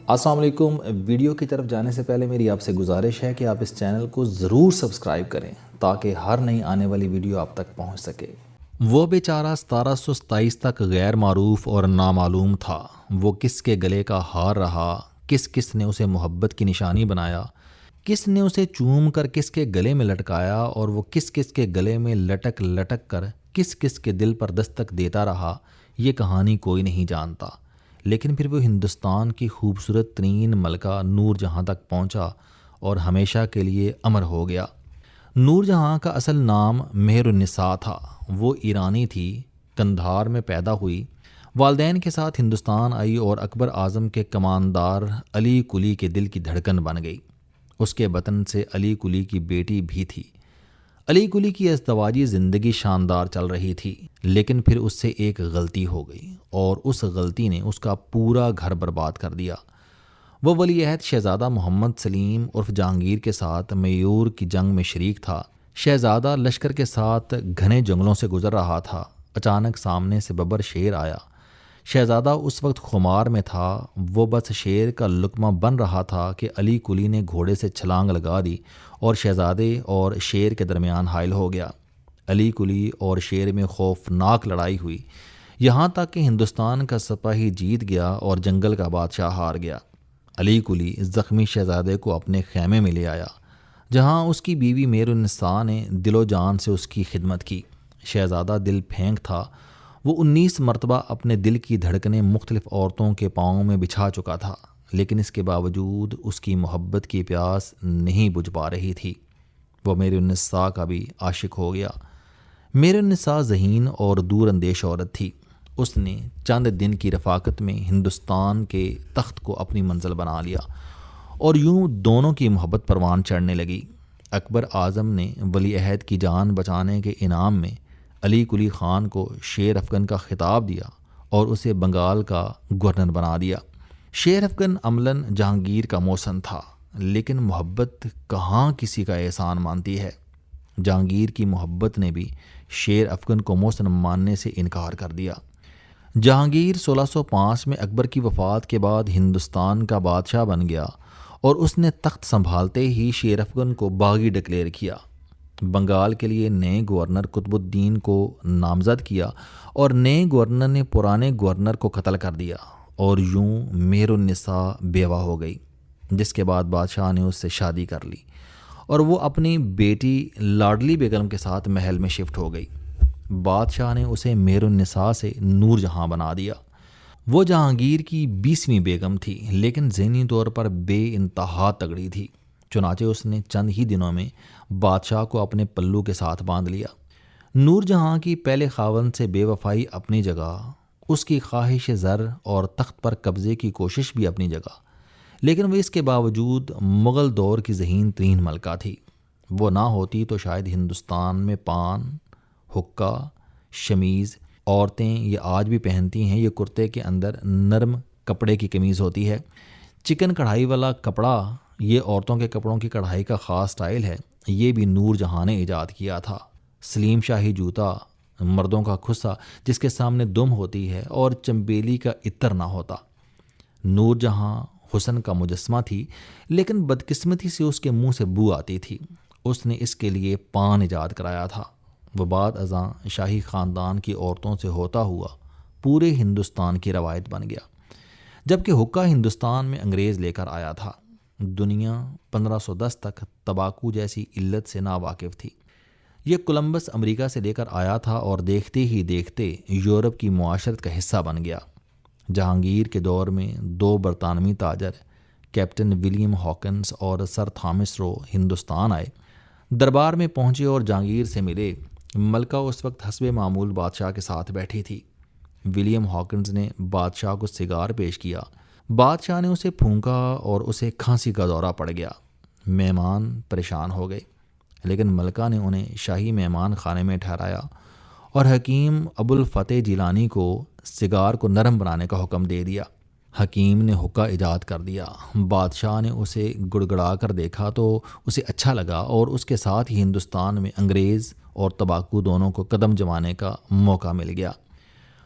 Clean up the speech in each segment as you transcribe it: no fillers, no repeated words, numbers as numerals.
السلام علیکم۔ ویڈیو کی طرف جانے سے پہلے میری آپ سے گزارش ہے کہ آپ اس چینل کو ضرور سبسکرائب کریں تاکہ ہر نئی آنے والی ویڈیو آپ تک پہنچ سکے۔ وہ بیچارہ 1727 تک غیر معروف اور نامعلوم تھا۔ وہ کس کے گلے کا ہار رہا، کس کس نے اسے محبت کی نشانی بنایا، کس نے اسے چوم کر کس کے گلے میں لٹکایا، اور وہ کس کس کے گلے میں لٹک لٹک کر کس کس کے دل پر دستک دیتا رہا، یہ کہانی کوئی نہیں جانتا۔ لیکن پھر وہ ہندوستان کی خوبصورت ترین ملکہ نور جہاں تک پہنچا اور ہمیشہ کے لیے امر ہو گیا۔ نور جہاں کا اصل نام مہر النساء تھا۔ وہ ایرانی تھی، قندھار میں پیدا ہوئی، والدین کے ساتھ ہندوستان آئی اور اکبر اعظم کے کماندار علی قلی کے دل کی دھڑکن بن گئی۔ اس کے بطن سے علی قلی کی بیٹی بھی تھی۔ علی قلی کی ازدواجی زندگی شاندار چل رہی تھی، لیکن پھر اس سے ایک غلطی ہو گئی اور اس غلطی نے اس کا پورا گھر برباد کر دیا۔ وہ ولی عہد شہزادہ محمد سلیم عرف جہانگیر کے ساتھ میور کی جنگ میں شریک تھا۔ شہزادہ لشکر کے ساتھ گھنے جنگلوں سے گزر رہا تھا۔ اچانک سامنے سے ببر شیر آیا۔ شہزادہ اس وقت خمار میں تھا، وہ بس شیر کا لقمہ بن رہا تھا کہ علی قلی نے گھوڑے سے چھلانگ لگا دی اور شہزادے اور شیر کے درمیان حائل ہو گیا۔ علی قلی اور شیر میں خوفناک لڑائی ہوئی، یہاں تک کہ ہندوستان کا سپاہی جیت گیا اور جنگل کا بادشاہ ہار گیا۔ علی قلی زخمی شہزادے کو اپنے خیمے میں لے آیا، جہاں اس کی بیوی مہر النساء نے دل و جان سے اس کی خدمت کی۔ شہزادہ دل پھینک تھا۔ وہ 19 مرتبہ اپنے دل کی دھڑکنیں مختلف عورتوں کے پاؤں میں بچھا چکا تھا، لیکن اس کے باوجود اس کی محبت کی پیاس نہیں بجھ پا رہی تھی۔ وہ مہر النساء کا بھی عاشق ہو گیا۔ مہر النساء ذہین اور دور اندیش عورت تھی۔ اس نے چند دن کی رفاقت میں ہندوستان کے تخت کو اپنی منزل بنا لیا اور یوں دونوں کی محبت پروان چڑھنے لگی۔ اکبر اعظم نے ولی عہد کی جان بچانے کے انعام میں علی قلی خان کو شیر افغن کا خطاب دیا اور اسے بنگال کا گورنر بنا دیا۔ شیر افغن عملاً جہانگیر کا موسن تھا، لیکن محبت کہاں کسی کا احسان مانتی ہے۔ جہانگیر کی محبت نے بھی شیر افغن کو موسن ماننے سے انکار کر دیا۔ جہانگیر 1605 میں اکبر کی وفات کے بعد ہندوستان کا بادشاہ بن گیا اور اس نے تخت سنبھالتے ہی شیر افغن کو باغی ڈکلیئر کیا۔ بنگال کے لیے نئے گورنر قطب الدین کو نامزد کیا اور نئے گورنر نے پرانے گورنر کو قتل کر دیا، اور یوں مہر النساء بیوہ ہو گئی، جس کے بعد بادشاہ نے اس سے شادی کر لی اور وہ اپنی بیٹی لاڈلی بیگم کے ساتھ محل میں شفٹ ہو گئی۔ بادشاہ نے اسے مہر النساء سے نور جہاں بنا دیا۔ وہ جہانگیر کی 20ویں بیگم تھی، لیکن ذہنی طور پر بے انتہا تگڑی تھی۔ چنانچہ اس نے چند ہی دنوں میں بادشاہ کو اپنے پلو کے ساتھ باندھ لیا۔ نور جہاں کی پہلے خاوند سے بے وفائی اپنی جگہ، اس کی خواہش زر اور تخت پر قبضے کی کوشش بھی اپنی جگہ، لیکن وہ اس کے باوجود مغل دور کی ذہین ترین ملکہ تھی۔ وہ نہ ہوتی تو شاید ہندوستان میں پان، حکا، شمیز عورتیں یہ آج بھی پہنتی ہیں، یہ کرتے کے اندر نرم کپڑے کی قمیض ہوتی ہے، چکن کڑھائی والا کپڑا، یہ عورتوں کے کپڑوں کی کڑھائی کا خاص سٹائل ہے، یہ بھی نور جہاں نے ایجاد کیا تھا۔ سلیم شاہی جوتا، مردوں کا کھسا جس کے سامنے دم ہوتی ہے اور چمبیلی کا عطر نہ ہوتا۔ نور جہاں حسن کا مجسمہ تھی، لیکن بدقسمتی سے اس کے منہ سے بو آتی تھی۔ اس نے اس کے لیے پان ایجاد کرایا تھا۔ وہ بعد ازاں شاہی خاندان کی عورتوں سے ہوتا ہوا پورے ہندوستان کی روایت بن گیا، جبکہ حکا ہندوستان میں انگریز لے کر آیا تھا۔ دنیا 1510 تک تمباکو جیسی علت سے ناواقف تھی۔ یہ کولمبس امریکہ سے لے کر آیا تھا اور دیکھتے ہی دیکھتے یورپ کی معاشرت کا حصہ بن گیا۔ جہانگیر کے دور میں 2 برطانوی تاجر، کیپٹن ولیم ہاکنز اور سر تھامس رو ہندوستان آئے، دربار میں پہنچے اور جہانگیر سے ملے۔ ملکہ اس وقت حسب معمول بادشاہ کے ساتھ بیٹھی تھی۔ ولیم ہاکنز نے بادشاہ کو سگار پیش کیا۔ بادشاہ نے اسے پھونکا اور اسے کھانسی کا دورہ پڑ گیا۔ مہمان پریشان ہو گئے، لیکن ملکہ نے انہیں شاہی مہمان خانے میں ٹھہرایا اور حکیم ابو الفتح جیلانی کو سگار کو نرم بنانے کا حکم دے دیا۔ حکیم نے حکا ایجاد کر دیا۔ بادشاہ نے اسے گڑگڑا کر دیکھا تو اسے اچھا لگا اور اس کے ساتھ ہی ہندوستان میں انگریز اور تمباکو دونوں کو قدم جمانے کا موقع مل گیا۔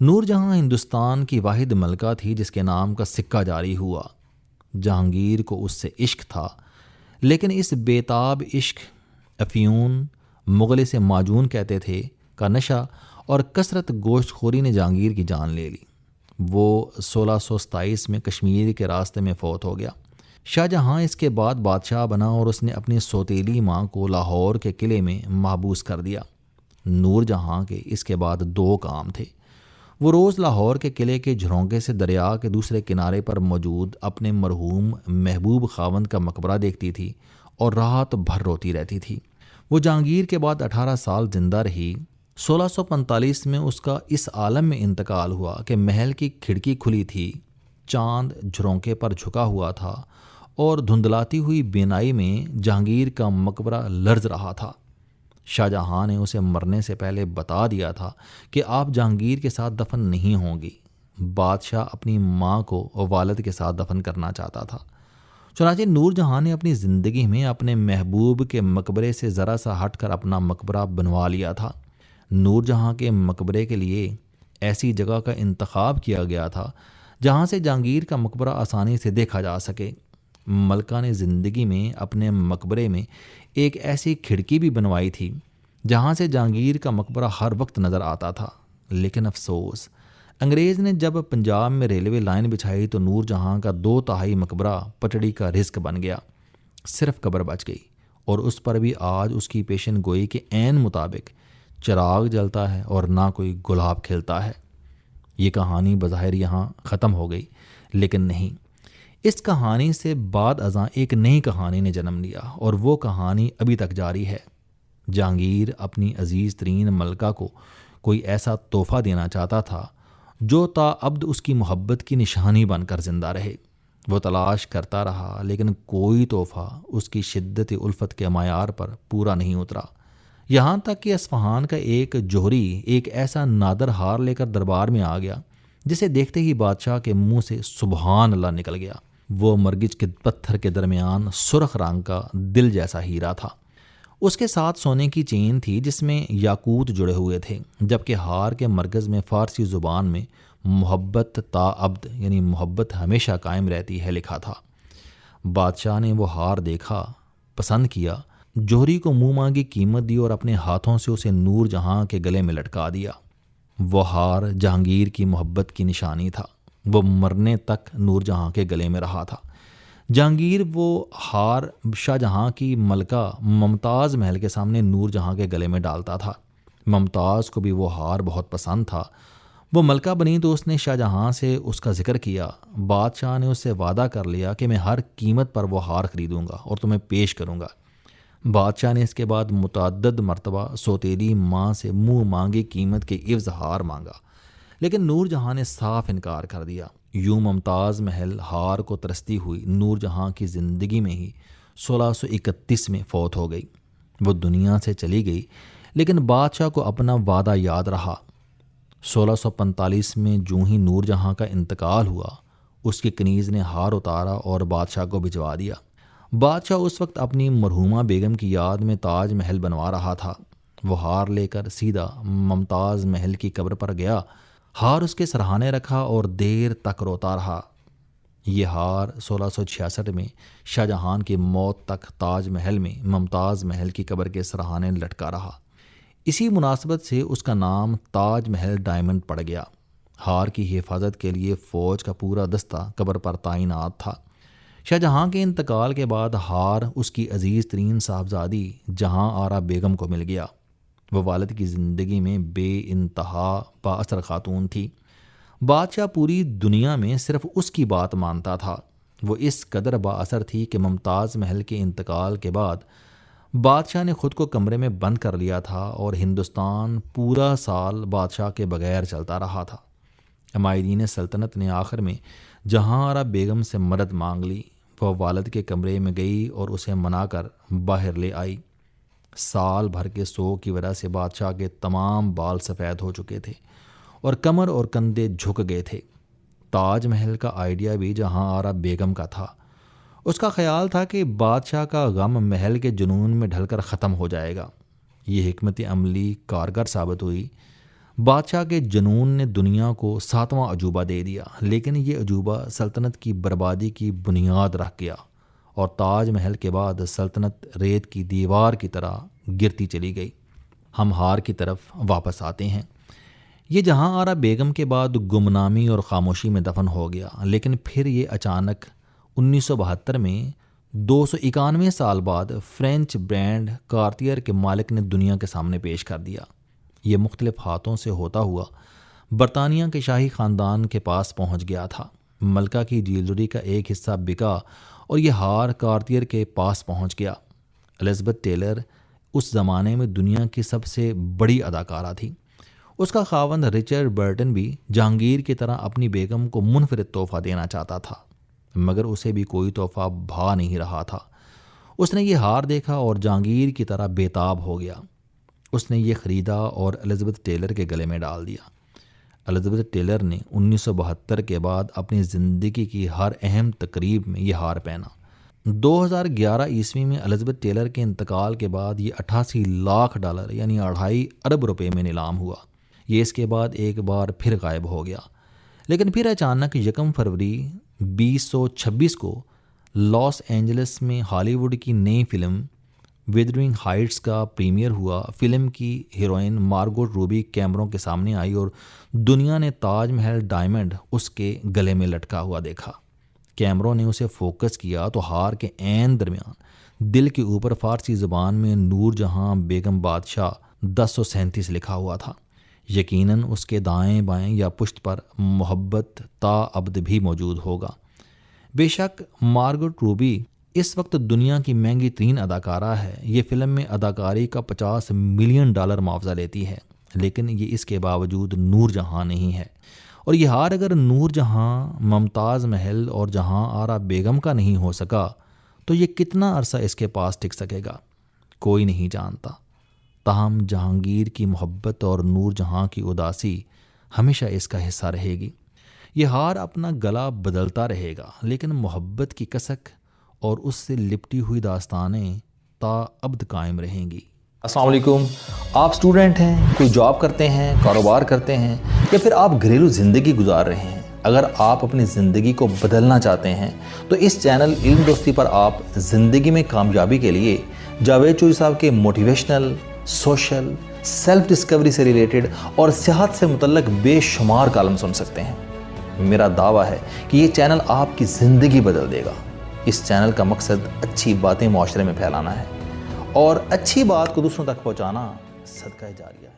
نور جہاں ہندوستان کی واحد ملکہ تھی جس کے نام کا سکہ جاری ہوا۔ جہانگیر کو اس سے عشق تھا، لیکن اس بیتاب عشق، افیون، مغل سے معجون کہتے تھے، کا نشہ اور کثرت گوشت خوری نے جہانگیر کی جان لے لی۔ وہ 1627 میں کشمیر کے راستے میں فوت ہو گیا۔ شاہ جہاں اس کے بعد بادشاہ بنا اور اس نے اپنی سوتیلی ماں کو لاہور کے قلعے میں محبوس کر دیا۔ نور جہاں کے اس کے بعد 2 کام تھے۔ وہ روز لاہور کے قلعے کے جھرونکے سے دریا کے دوسرے کنارے پر موجود اپنے مرحوم محبوب خاوند کا مقبرہ دیکھتی تھی اور رات بھر روتی رہتی تھی۔ وہ جہانگیر کے بعد 18 سال زندہ رہی۔ 1645 میں اس کا اس عالم میں انتقال ہوا کہ محل کی کھڑکی کھلی تھی، چاند جھرونکے پر جھکا ہوا تھا اور دھندلاتی ہوئی بینائی میں جہانگیر کا مقبرہ لرز رہا تھا۔ شاہ جہاں نے اسے مرنے سے پہلے بتا دیا تھا کہ آپ جہانگیر کے ساتھ دفن نہیں ہوں گی۔ بادشاہ اپنی ماں کو والد کے ساتھ دفن کرنا چاہتا تھا۔ چنانچہ نور جہاں نے اپنی زندگی میں اپنے محبوب کے مقبرے سے ذرا سا ہٹ کر اپنا مقبرہ بنوا لیا تھا۔ نور جہاں کے مقبرے کے لیے ایسی جگہ کا انتخاب کیا گیا تھا جہاں سے جہانگیر کا مقبرہ آسانی سے دیکھا جا سکے۔ ملکہ نے زندگی میں اپنے مقبرے میں ایک ایسی کھڑکی بھی بنوائی تھی جہاں سے جہانگیر کا مقبرہ ہر وقت نظر آتا تھا، لیکن افسوس، انگریز نے جب پنجاب میں ریلوے لائن بچھائی تو نور جہاں کا 2/3 مقبرہ پٹڑی کا رزق بن گیا۔ صرف قبر بچ گئی، اور اس پر بھی آج اس کی پیشن گوئی کے عین مطابق چراغ جلتا ہے اور نہ کوئی گلاب کھلتا ہے۔ یہ کہانی بظاہر یہاں ختم ہو گئی، لیکن نہیں، اس کہانی سے بعد ازاں ایک نئی کہانی نے جنم لیا، اور وہ کہانی ابھی تک جاری ہے۔ جہانگیر اپنی عزیز ترین ملکہ کو کوئی ایسا تحفہ دینا چاہتا تھا جو تا ابد اس کی محبت کی نشانی بن کر زندہ رہے۔ وہ تلاش کرتا رہا، لیکن کوئی تحفہ اس کی شدت الفت کے معیار پر پورا نہیں اترا۔ یہاں تک کہ اصفہان کا ایک جوہری ایک ایسا نادر ہار لے کر دربار میں آ گیا جسے دیکھتے ہی بادشاہ کے منہ سے سبحان اللہ نکل گیا۔ وہ مرگج کے پتھر کے درمیان سرخ رنگ کا دل جیسا ہیرا تھا۔ اس کے ساتھ سونے کی چین تھی جس میں یاقوت جڑے ہوئے تھے، جبکہ ہار کے مرکز میں فارسی زبان میں محبت تا ابد، یعنی محبت ہمیشہ قائم رہتی ہے، لکھا تھا۔ بادشاہ نے وہ ہار دیکھا، پسند کیا، جوہری کو منہ مانگی قیمت دی اور اپنے ہاتھوں سے اسے نور جہاں کے گلے میں لٹکا دیا۔ وہ ہار جہانگیر کی محبت کی نشانی تھا۔ وہ مرنے تک نور جہاں کے گلے میں رہا تھا۔ جہانگیر وہ ہار شاہ جہاں کی ملکہ ممتاز محل کے سامنے نور جہاں کے گلے میں ڈالتا تھا۔ ممتاز کو بھی وہ ہار بہت پسند تھا۔ وہ ملکہ بنی تو اس نے شاہ جہاں سے اس کا ذکر کیا۔ بادشاہ نے اس سے وعدہ کر لیا کہ میں ہر قیمت پر وہ ہار خریدوں گا اور تمہیں پیش کروں گا۔ بادشاہ نے اس کے بعد متعدد مرتبہ سوتیلی ماں سے منہ مانگی قیمت کے عوض ہار مانگا، لیکن نور جہاں نے صاف انکار کر دیا۔ یوں ممتاز محل ہار کو ترستی ہوئی نور جہاں کی زندگی میں ہی 1631 میں فوت ہو گئی۔ وہ دنیا سے چلی گئی، لیکن بادشاہ کو اپنا وعدہ یاد رہا۔ 1645 میں جوں ہی نور جہاں کا انتقال ہوا، اس کی کنیز نے ہار اتارا اور بادشاہ کو بھجوا دیا۔ بادشاہ اس وقت اپنی مرحومہ بیگم کی یاد میں تاج محل بنوا رہا تھا۔ وہ ہار لے کر سیدھا ممتاز محل کی قبر پر گیا، ہار اس کے سرہانے رکھا اور دیر تک روتا رہا۔ یہ ہار 1666 میں شاہ جہاں کی موت تک تاج محل میں ممتاز محل کی قبر کے سرہانے لٹکا رہا۔ اسی مناسبت سے اس کا نام تاج محل ڈائمنڈ پڑ گیا۔ ہار کی حفاظت کے لیے فوج کا پورا دستہ قبر پر تعینات تھا۔ شاہ جہاں کے انتقال کے بعد ہار اس کی عزیز ترین صاحبزادی جہاں آرا بیگم کو مل گیا۔ وہ والد کی زندگی میں بے انتہا با اثر خاتون تھی۔ بادشاہ پوری دنیا میں صرف اس کی بات مانتا تھا۔ وہ اس قدر با اثر تھی کہ ممتاز محل کے انتقال کے بعد بادشاہ نے خود کو کمرے میں بند کر لیا تھا اور ہندوستان پورا سال بادشاہ کے بغیر چلتا رہا تھا۔ عمائدین سلطنت نے آخر میں جہاں آرا بیگم سے مدد مانگ لی۔ وہ والد کے کمرے میں گئی اور اسے منا کر باہر لے آئی۔ سال بھر کے سوگ کی وجہ سے بادشاہ کے تمام بال سفید ہو چکے تھے اور کمر اور کندھے جھک گئے تھے۔ تاج محل کا آئیڈیا بھی جہاں آرا بیگم کا تھا۔ اس کا خیال تھا کہ بادشاہ کا غم محل کے جنون میں ڈھل کر ختم ہو جائے گا۔ یہ حکمت عملی کارگر ثابت ہوئی۔ بادشاہ کے جنون نے دنیا کو 7واں عجوبہ دے دیا، لیکن یہ عجوبہ سلطنت کی بربادی کی بنیاد رکھ گیا اور تاج محل کے بعد سلطنت ریت کی دیوار کی طرح گرتی چلی گئی۔ ہم ہار کی طرف واپس آتے ہیں۔ یہ جہاں آرا بیگم کے بعد گمنامی اور خاموشی میں دفن ہو گیا، لیکن پھر یہ اچانک 1972 میں 291 سال بعد فرینچ برانڈ کارتیئر کے مالک نے دنیا کے سامنے پیش کر دیا۔ یہ مختلف ہاتھوں سے ہوتا ہوا برطانیہ کے شاہی خاندان کے پاس پہنچ گیا تھا۔ ملکہ کی جیولری کا ایک حصہ بکا اور یہ ہار کارتیئر کے پاس پہنچ گیا۔ الزبتھ ٹیلر اس زمانے میں دنیا کی سب سے بڑی اداکارہ تھی۔ اس کا خاوند رچرڈ برٹن بھی جہانگیر کی طرح اپنی بیگم کو منفرد تحفہ دینا چاہتا تھا، مگر اسے بھی کوئی تحفہ بھا نہیں رہا تھا۔ اس نے یہ ہار دیکھا اور جہانگیر کی طرح بےتاب ہو گیا۔ اس نے یہ خریدا اور الزبتھ ٹیلر کے گلے میں ڈال دیا۔ الزبتھ ٹیلر نے 1972 کے بعد اپنی زندگی کی ہر اہم تقریب میں یہ ہار پہنا۔ 2011 عیسوی میں الزبتھ ٹیلر کے انتقال کے بعد یہ 88 لاکھ ڈالر یعنی 2.5 ارب روپے میں نیلام ہوا۔ یہ اس کے بعد ایک بار پھر غائب ہو گیا، لیکن پھر اچانک 1 فروری 2026 کو لاس اینجلس میں ہالی ووڈ کی نئی فلم ویدرنگ ہائٹس کا پریمیئر ہوا۔ فلم کی ہیروئن مارگوٹ روبی کیمروں کے سامنے آئی اور دنیا نے تاج محل ڈائمنڈ اس کے گلے میں لٹکا ہوا دیکھا۔ کیمروں نے اسے فوکس کیا تو ہار کے عین درمیان دل کے اوپر فارسی زبان میں نور جہاں بیگم بادشاہ 1037 لکھا ہوا تھا۔ یقیناً اس کے دائیں بائیں یا پشت پر محبت تا ابد بھی موجود ہوگا۔ بے شک مارگوٹ روبی اس وقت دنیا کی مہنگی ترین اداکارہ ہے۔ یہ فلم میں اداکاری کا $50 ملین معاوضہ لیتی ہے، لیکن یہ اس کے باوجود نور جہاں نہیں ہے۔ اور یہ ہار اگر نور جہاں، ممتاز محل اور جہاں آرا بیگم کا نہیں ہو سکا تو یہ کتنا عرصہ اس کے پاس ٹک سکے گا، کوئی نہیں جانتا۔ تاہم جہانگیر کی محبت اور نور جہاں کی اداسی ہمیشہ اس کا حصہ رہے گی۔ یہ ہار اپنا گلا بدلتا رہے گا، لیکن محبت کی کسک اور اس سے لپٹی ہوئی داستانیں تا ابد قائم رہیں گی۔ السلام علیکم۔ آپ سٹوڈنٹ ہیں، کوئی جاب کرتے ہیں، کاروبار کرتے ہیں، یا پھر آپ گھریلو زندگی گزار رہے ہیں۔ اگر آپ اپنی زندگی کو بدلنا چاہتے ہیں تو اس چینل علم دوستی پر آپ زندگی میں کامیابی کے لیے جاوید چوہری صاحب کے موٹیویشنل، سوشل، سیلف ڈسکوری سے ریلیٹڈ اور صحت سے متعلق بے شمار کالم سن سکتے ہیں۔ میرا دعویٰ ہے کہ یہ چینل آپ کی زندگی بدل دے گا۔ اس چینل کا مقصد اچھی باتیں معاشرے میں پھیلانا ہے اور اچھی بات کو دوسروں تک پہنچانا صدقہ جاریہ۔